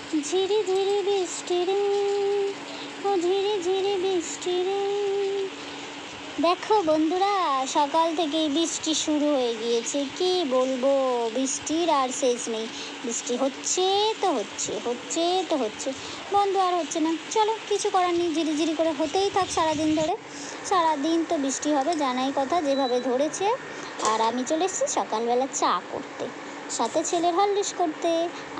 ঝিরি ঝিরি বৃষ্টি রে, ও ঝিরি ঝিরি বৃষ্টি রে। দেখো বন্ধুরা, সকাল থেকেই বৃষ্টি শুরু হয়ে গিয়েছে। কি বলবো, বৃষ্টির আর শেষ নেই। বৃষ্টি হচ্ছে তো হচ্ছে, হচ্ছে তো হচ্ছে, বন্ধ আর হচ্ছে না। চলো, কিছু করার নেই, ঝিরি ঝিরি করে হতেই থাক সারাদিন ধরে। সারাদিন তো বৃষ্টি হবে জানাই কথা, যেভাবে ধরেছে। আর আমি চলে এসেছি সকালবেলা চা করতে, সাথে ছেলের হরলিক্স করতে।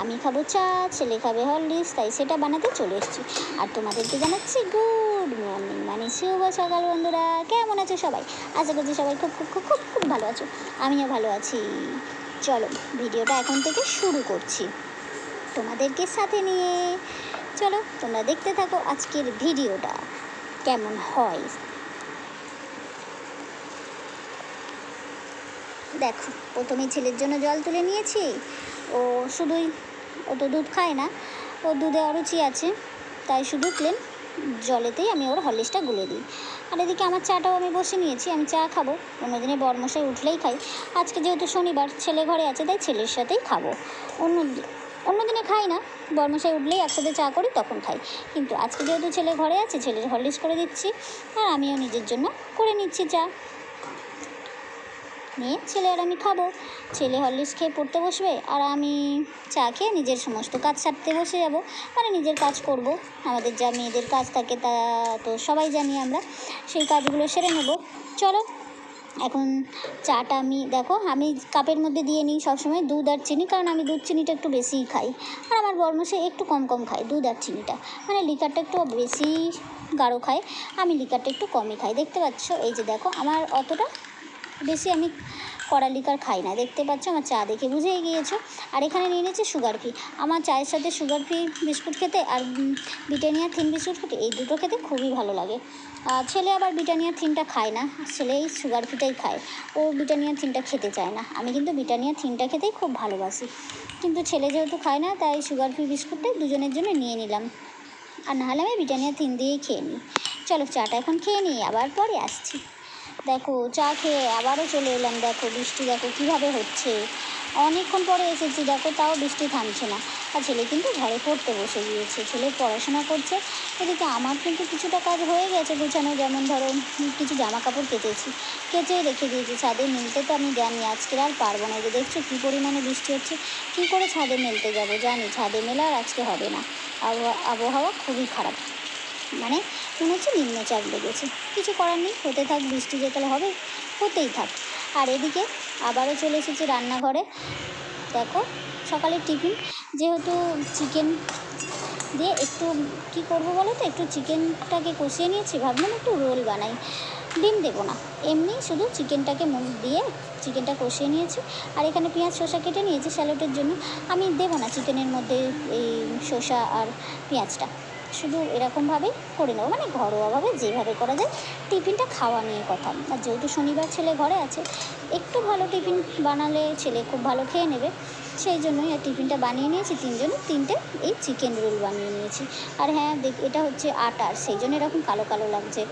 আমি খাবো চা, ছেলে খাবে হরলিক্স, তাই সেটা বানাতে চলে এসেছি। আর তোমাদেরকে জানাচ্ছি গুড মর্নিং, মানে শুভ সকাল। বন্ধুরা কেমন আছো সবাই? আশা করছি সবাই খুব খুব খুব খুব খুব ভালো আছো, আমিও ভালো আছি। চলো, ভিডিওটা এখন থেকে শুরু করছি তোমাদেরকে সাথে নিয়ে। চলো, তোমরা দেখতে থাকো আজকের ভিডিওটা কেমন হয়। দেখো, প্রথমেই ছেলের জন্য জল তুলে নিয়েছি। ও শুধুই, ও তো দুধ খায় না, ওর দুধে অরুচি আছে, তাই শুধু প্লেন জলেতেই আমি ওর হরলিক্সটা গুলে দিই। আর এদিকে আমার চাটাও আমি বসে দিয়েছি, আমি চা খাবো। অন্যদিনে বরমশাই উঠলেই খাই, আজকে যেহেতু শনিবার ছেলে ঘরে আছে তাই ছেলের সাথেই খাবো। অন্যদিনে খাই না, বরমশাই উঠলেই একসাথে চা করি তখন খাই। কিন্তু আজকে যেহেতু ছেলে ঘরে আছে, ছেলের হরলিক্স করে দিচ্ছি, আর আমিও নিজের জন্য করে নিচ্ছি চা। নিয়ে ছেলে আর আমি খাবো। ছেলে হরলিক্স খেয়ে পড়তে বসবে, আর আমি চা খেয়ে নিজের সমস্ত কাজ সারতে বসে যাব, মানে নিজের কাজ করব। আমাদের যা মেয়েদের কাজ থাকে তা তো সবাই জানি আমরা, সেই কাজগুলো সেরে নেব। চলো, এখন চাটা আমি দেখো আমি কাপের মধ্যে দিয়ে নিই সবসময় দুধ আর চিনি, কারণ আমি দুধ চিনিটা একটু বেশিই খাই, আর আমার বরমশাই একটু কম কম খায় দুধ আর চিনিটা, মানে লিকারটা একটু বেশি গাঢ় খায়, আমি লিকারটা একটু কমই খাই। দেখতে পাচ্ছ, এই যে দেখো আমার অতটা বেশি আমি কড়া লিকার খাই না, দেখতে পাচ্ছ, আমার চা দেখে বুঝেই গিয়েছো। আর এখানে নিয়ে নিয়েছি সুগার ফ্রি। আমার চায়ের সাথে সুগার ফ্রি বিস্কুট খেতে আর ব্রিটানিয়া থিন বিস্কুট খেতে, এই দুটো খেতে খুবই ভালো লাগে। ছেলে আবার ব্রিটানিয়া থিনটা খায় না, ছেলে এই সুগার ফ্রিটাই খায়, ও ব্রিটানিয়া থিনটা খেতে চায় না। আমি কিন্তু ব্রিটানিয়া থিনটা খেতেই খুব ভালোবাসি, কিন্তু ছেলে যেহেতু খায় না তাই সুগার ফ্রি বিস্কুটটাই দুজনের জন্য নিয়ে নিলাম, আর নাহলে আমি ব্রিটানিয়া থিন দিয়েই খেয়ে নিই। চলো, চাটা এখন খেয়ে নিই, আবার পরে আসছি। দেখো, চা খেয়ে আবারও চলে এলাম। দেখো বৃষ্টি দেখো কীভাবে হচ্ছে, অনেকক্ষণ পরে এসেছি, দেখো তাও বৃষ্টি থামছে না। আর ছেলে কিন্তু ঘরে পড়তে বসে গিয়েছে, ছেলে পড়াশোনা করছে। এদিকে আমার কিন্তু কিছুটা কাজ হয়ে গেছে গোছানো, যেমন ধরো কিছু জামা কাপড় কেচেই রেখে দিয়েছি। ছাদে মেলতে তো আমি জানি আজকের আর পারবো না, যে দেখছো কী পরিমাণে বৃষ্টি হচ্ছে, কী করে ছাদে মেলতে যাবো, জানি ছাদে মেলা আর আজকে হবে না। আবহাওয়া খুবই খারাপ, মানে মনে হচ্ছে নিম্নচাপ লেগেছে। কিছু করার নেই, হতে থাক, বৃষ্টি যেতে হবে হতেই থাক। আর এদিকে আবারও চলে এসেছি রান্নাঘরে। দেখো, সকালের টিফিন যেহেতু চিকেন দিয়ে একটু কী করবো বলো তো, একটু চিকেনটাকে কষিয়ে নিয়েছি, ভাবলাম একটু রোল বানাই। ডিম দেবো না, এমনি শুধু চিকেনটাকে দিয়ে চিকেনটা কষিয়ে নিয়েছি। আর এখানে পেঁয়াজ শসা কেটে নিয়েছি স্যালাডের জন্য। আমি দেবো না চিকেনের মধ্যে এই শসা আর পেঁয়াজটা, শুধু এরকমভাবেই করে নেবো, মানে ঘরোয়াভাবে যেভাবে করা যায়। টিফিনটা খাওয়া নিয়ে কথা, আর যেহেতু শনিবার ছেলে ঘরে আছে, একটু ভালো টিফিন বানালে ছেলে খুব ভালো খেয়ে নেবে, সেই জন্যই আর টিফিনটা বানিয়ে নিয়েছি। তিনটে এই চিকেন রোল বানিয়ে নিয়েছি। আর হ্যাঁ, এটা হচ্ছে আটার, সেই জন্য এরকম কালো কালো লাগছে।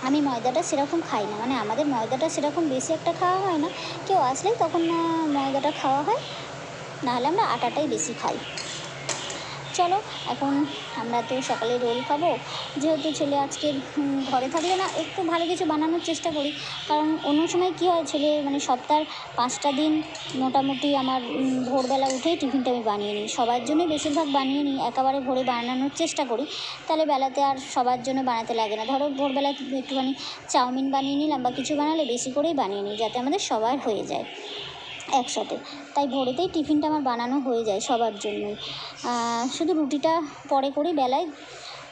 আমি ময়দাটা সেরকম খাই না, মানে আমাদের ময়দাটা সেরকম বেশি একটা খাওয়া হয় না, কেউ আসলেই তখন ময়দাটা খাওয়া হয়, নাহলে আমরা আটাটাই বেশি খাই। চলো, এখন আমরা তো সকালে রোল খাবো, যেহেতু ছেলে আজকে ঘরে থাকলে না একটু ভালো কিছু বানানোর চেষ্টা করি, কারণ অন্য সময় কী হয়, ছেলে মানে সপ্তাহের 5টা দিন মোটামুটি আমার ভোরবেলা উঠেই টিফিনটা আমি বানিয়ে নিই, সবার জন্যই বেশিরভাগ বানিয়ে নিই, একেবারে ভোরে বানানোর চেষ্টা করি, তাহলে বেলাতে আর সবার জন্য বানাতে লাগে না। ধরো ভোরবেলা একটুখানি চাউমিন বানিয়ে নিলাম বা কিছু বানালে বেশি করেই বানিয়ে নিই, যাতে আমাদের সবার হয়ে যায় একসাথে। তাই ভোরেতেই টিফিনটা আমার বানানো হয়ে যায় সবার জন্যই, শুধু রুটিটা পরে করি, বেলায়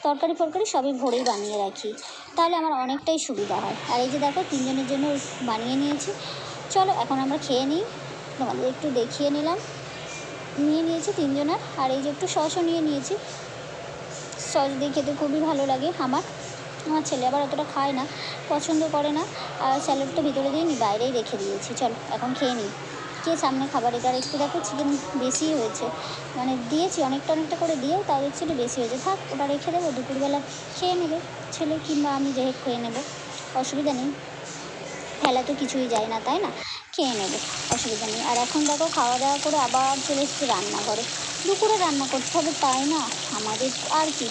তরকারি ফরকারি সবই ভোরেই বানিয়ে রাখি, তাহলে আমার অনেকটাই সুবিধা হয়। আর এই যে দেখো, 3জনের জন্য বানিয়ে নিয়েছি। চলো, এখন আমরা খেয়ে নিই, তোমাদের একটু দেখিয়ে নিয়ে নিয়েছি 3জনের। আর এই যে একটু সসও নিয়ে নিয়েছি, সস দিয়ে খেতে খুবই ভালো লাগে আমার ছেলে আবার অতটা খায় না, পছন্দ করে না, আর স্যালাডটা ভিতরে দিয়ে বাইরেই রেখে দিয়েছি। চলো, এখন খেয়ে নিই, কে সামনে খাবার। এটার একটু দেখো চিকেন বেশি হয়েছে, মানে দিয়েছি অনেকটা করে দিয়েও তাও দেখছি একটু বেশি হয়েছে, থাক ওটা রেখে দেবো, দুপুরবেলা খেয়ে নেবে ছেলে কিংবা আমি যেহেতু খেয়ে নেবো, অসুবিধা নেই, ফেলা তো কিছুই যায় না, তাই না, খেয়ে নেবে, অসুবিধা নেই। আর এখন দেখো খাওয়া দাওয়া করে আবার চলে এসেছি রান্নাঘরে। দুপুরে রান্না করতে হবে, তাই না? আমাদের আর কি,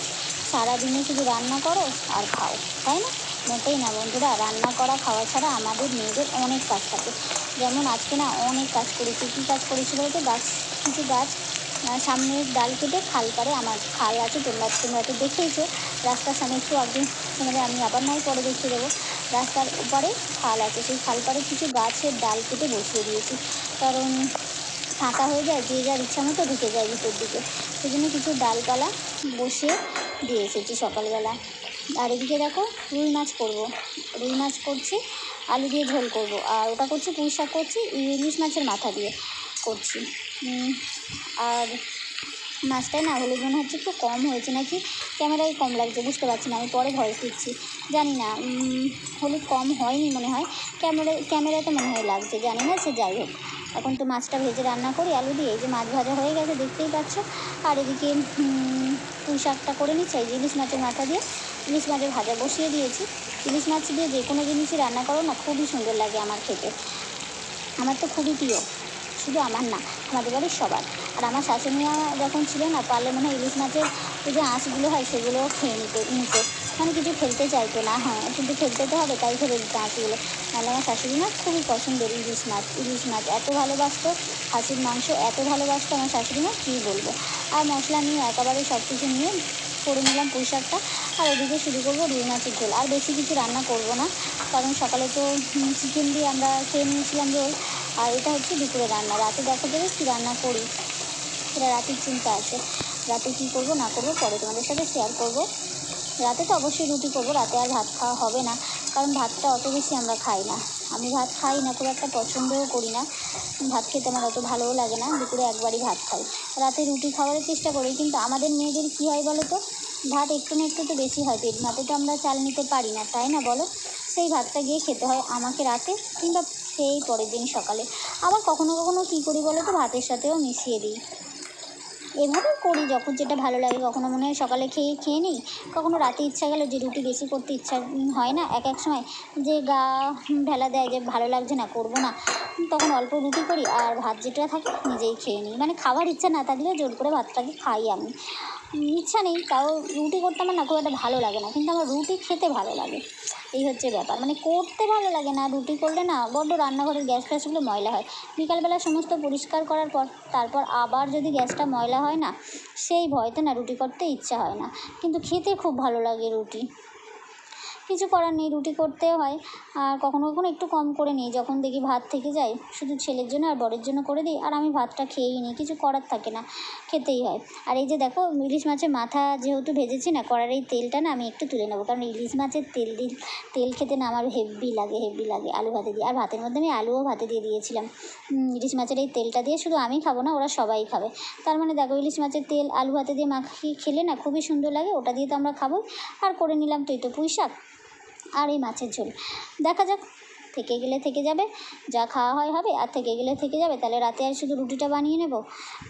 সারাদিনে শুধু রান্না করো আর খাও, তাই না? মোটেই না বন্ধুরা, রান্না করা খাওয়া ছাড়া আমাদের মেয়েদের অনেক কাজ থাকে। যেমন আজকে না অনেক কাজ করেছি। কী কাজ করেছি বলতে, কিছু গাছ সামনের ডাল কেটে খাল পাড়ে, আমার খাল আছে, তোমরা তো দেখেইছো রাস্তার সামনে, একটু আগে তোমাদের আমি আবার নয় পরে দেখিয়ে দেবো। রাস্তার ওপারে খাল আছে, সেই খাল পাড়ে কিছু গাছের ডাল কেটে বসিয়ে দিয়েছি, কারণ ফাঁকা হয়ে যায়, যে যার ইচ্ছা মতো ঢুকে যায় ভিতর দিকে। সেই জন্য কিছু ডালপালা বসিয়ে দিয়ে এসেছি সকালবেলা। আর এদিকে দেখো রুই মাছ করবো, রুই মাছ করছি, আলু দিয়ে ঝোল করব, আর ওটা করছি পুঁই শাক করছি ইলিশ মাছের মাথা দিয়ে করছি। আর মাছটায় না হলুদ মনে হচ্ছে একটু কম হয়েছে, নাকি ক্যামেরায় কম লাগছে বুঝতে পারছি না, আমি পরে ভয়েস দিচ্ছি, জানি না। হলুদ কম হয়নি মনে হয়, ক্যামেরাতে মনে হয় লাগছে, জানি না, সে যাই হোক। এখন তো মাছটা ভেজে রান্না করি আলু দিয়ে। এই যে মাছ ভাজা হয়ে গেছে দেখতেই পাচ্ছ। আর এদিকে পুঁই শাকটা করে নিচ্ছি, এই যে ইলিশ মাছের মাথা দিয়ে ইলিশ মাছের ভাজা বসিয়ে দিয়েছি। ইলিশ মাছ দিয়ে যে কোনো জিনিসই রান্না করো না, খুবই সুন্দর লাগে আমার খেতে। আমার তো খুবই প্রিয়, শুধু আমার না, আমাদের বাড়ির সবার। আর আমার শাশুড়িমা যখন ছিল না, পারলে মনে হয় ইলিশ মাছের যে আঁশগুলো হয় সেগুলোও খেয়ে নিত, মানে কিছু ফেলতে চাইতো না। হ্যাঁ, কিন্তু ফেলতে তো হবে, তাই ফেলে দিত আঁশগুলো। নাহলে আমার শাশুড়ি মা খুবই পছন্দের ইলিশ মাছ এত ভালোবাসতো, খাসির মাংস এত ভালোবাসতো আমার শাশুড়ি মা, কী বলবো। আর মশলা নিয়ে একেবারে সব কিছু নিয়ে করে নিলাম পুঁই শাকটা। আর ওদিকে শুরু করবো রুই মাছের ঝোল। আর বেশি কিছু রান্না করব না, কারণ সকালে তো চিকেন দিয়ে আমরা খেয়ে নিয়েছিলাম রোল। আর এটা হচ্ছে দুপুরে রান্না। রাতে দেখা যাবে কী রান্না করি, সেটা রাতের চিন্তা আছে। রাতে কী করবো না করবো পরে তোমাদের সাথে শেয়ার করব। রাতে তো অবশ্যই রুটি করবো, রাতে আর ভাত খাওয়া হবে না, কারণ ভাতটা অত বেশি আমরা খাই না। আমি ভাত খাই না, খুব একটা পছন্দও করি না, ভাত খেতে আমার অত ভালোও লাগে না। দুপুরে একবারই ভাত খাই, রাতে রুটি খাওয়ার চেষ্টা করি। কিন্তু আমাদের মেয়েদের কী হয় বলো তো, ভাত একটু না একটু তো বেশি হয়, পেট মাতে তো আমরা চাল নিতে পারি না, তাই না বলো? সেই ভাতটা গিয়ে খেতে হয় আমাকে রাতে, কিংবা সেই পরের দিন সকালে। আবার কখনো কখনো কী করি বলো তো, ভাতের সাথেও মিশিয়ে দিই। এভাবে করি যখন যেটা ভালো লাগে। কখনো মনে হয় সকালে খেয়ে নিই, কখনো রাতে ইচ্ছা গেলো যে রুটি বেশি করতে ইচ্ছা হয় না, এক সময় যে গা ঢেলা দেয় যে ভালো লাগছে না, করবো না, তখন অল্প রুটি করি, আর ভাত যেটা থাকে নিজেই খেয়ে নিই। মানে খাওয়ার ইচ্ছা না থাকলেও জোর করে ভাতটাকে খাই আমি। ইচ্ছা নেই তাও রুটি করতে আমার না খুব একটা ভালো লাগে না, কিন্তু আমার রুটি খেতে ভালো লাগে, এই হচ্ছে ব্যাপার। মানে করতে ভালো লাগে না, রুটি করলে না বড্ড রান্নাঘরের গ্যাস ফ্যাসগুলো ময়লা হয়। বিকালবেলা সমস্ত পরিষ্কার করার পর তারপর আবার যদি গ্যাসটা ময়লা হয় না, সেই ভয়তে না রুটি করতে ইচ্ছা হয় না, কিন্তু খেতে খুব ভালো লাগে রুটি। কিছু করার নেই, রুটি করতে হয়। আর কখনো কখনো একটু কম করে নিই, যখন দেখি ভাত থেকে যায়, শুধু ছেলের জন্য আর বরের জন্য করে দিই, আর আমি ভাতটা খেয়েই নিই, কিছু করার থাকে না, খেতেই হয়। আর এই যে দেখো ইলিশ মাছের মাথা যেহেতু ভেজেছি না, কড়ার এই তেলটা না আমি একটু তুলে নেবো, কারণ ইলিশ মাছের তেল খেতে না আমার হেভি লাগে আলু ভাতে দিয়ে। আর ভাতের মধ্যে আমি আলুও ভাতে দিয়ে দিয়েছিলাম। ইলিশ মাছের এই তেলটা দিয়ে শুধু আমি খাবো না, ওরা সবাই খাবে। তার মানে দেখো ইলিশ মাছের তেল আলু ভাতে দিয়ে মাখিয়ে খেলে না খুবই সুন্দর লাগে, ওটা দিয়ে তো আমরা খাবো। আর করে নিলাম তো এই তো পুঁই শাক আর এই মাছের ঝোল। দেখা যাক, থেকে গেলে থেকে যাবে, যা খাওয়া হয় হবে, আর থেকে গেলে থেকে যাবে। তাহলে রাতে আর শুধু রুটিটা বানিয়ে নেব,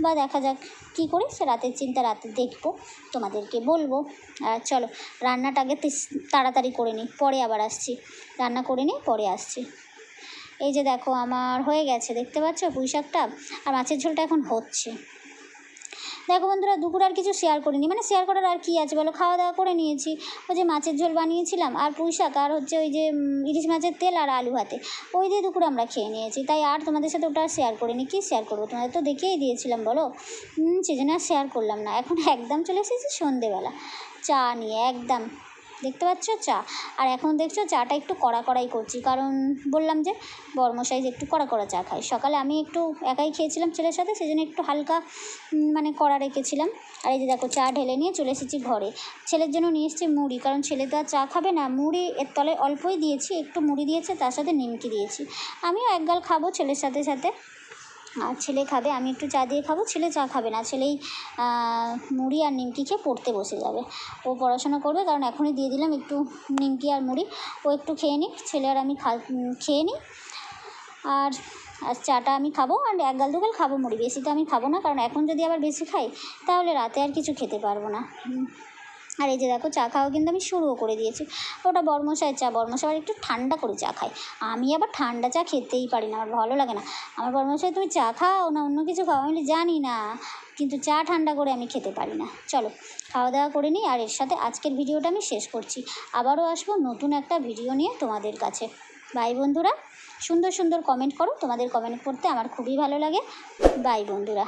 বা দেখা যাক কী করে, সে রাতের চিন্তা রাতে দেখবো, তোমাদেরকে বলবো। আর চলো রান্নাটা আগে তাড়াতাড়ি করে নিই, পরে আবার আসছি। রান্না করে নিই, পরে আসছি। এই যে দেখো আমার হয়ে গেছে, দেখতে পাচ্ছ পুঁই শাকটা, আর মাছের ঝোলটা এখন হচ্ছে। দেখো বন্ধুরা, দুপুর আর কিছু শেয়ার করিনি, মানে শেয়ার করার আর কী আছে বলো, খাওয়া দাওয়া করে নিয়েছি। ওই যে মাছের ঝোল বানিয়েছিলাম, আর পুঁই শাক, আর হচ্ছে ওই যে ইলিশ মাছের তেল আর আলু ভাতে, ওই দিয়ে দুপুরে আমরা খেয়ে নিয়েছি। তাই আর তোমাদের সাথে ওটা শেয়ার করিনি। কী শেয়ার করবো, তোমাদের তো দেখিয়েই দিয়েছিলাম বলো, সেই জন্য আর শেয়ার করলাম না। এখন একদম চলে এসেছি সন্ধেবেলা চা নিয়ে, একদম দেখতে পাচ্ছ চা। আর এখন দেখছো চাটা একটু কড়াই করছি, কারণ বললাম যে বরমশাই যে একটু কড়া চা খাই। সকালে আমি একটু একাই খেয়েছিলাম ছেলের সাথে, সেই জন্য একটু হালকা মানে কড়া রেখেছিলাম। আর এই যে দেখো চা ঢেলে নিয়ে চলে এসেছি ঘরে। ছেলের জন্য নিয়ে এসেছি মুড়ি, কারণ ছেলে তো আর চা খাবে না। মুড়ি এর তলায় অল্পই দিয়েছি, একটু মুড়ি দিয়েছে, তার সাথে নিমকি দিয়েছি। আমিও এক গাল খাবো ছেলের সাথে সাথে, আর ছেলে খাবে, আমি একটু চা দিয়ে খাবো, ছেলে চা খাবে না, ছেলেই মুড়ি আর নিমকি খেয়ে পড়তে বসে যাবে। ও পড়াশোনা করবে, কারণ এখনই দিয়ে দিলাম একটু নিমকি আর মুড়ি, ও একটু খেয়ে নিক, ছেলে আর আমি খেয়ে নিই। আর চাটা আমি খাবো, আর এক গাল দু গাল খাবো মুড়ি, বেশি তো আমি খাবো না, কারণ এখন যদি আবার বেশি খাই তাহলে রাতে আর কিছু খেতে পারবো না। আর এই যে দেখো চা খাওয়া কিন্তু আমি শুরুও করে দিয়েছি। ওটা বর্মশাইয়ের চা, বর্মশাই আবার একটু ঠান্ডা করে চা খায়, আমি আবার ঠান্ডা চা খেতেই পারি না, আমার ভালো লাগে না। আমার বর্মশাই তুমি চা খাও না অন্য কিছু খাও, আমি জানি না, কিন্তু চা ঠান্ডা করে আমি খেতে পারি না। চলো খাওয়া দাওয়া করে নিই, আর এর সাথে আজকের ভিডিওটা আমি শেষ করছি। আবারও আসবো নতুন একটা ভিডিও নিয়ে তোমাদের কাছে। বাই বন্ধুরা, সুন্দর সুন্দর কমেন্ট করো, তোমাদের কমেন্ট করতে আমার খুবই ভালো লাগে। বাই বন্ধুরা।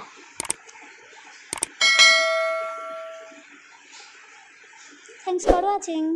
Thanks for watching.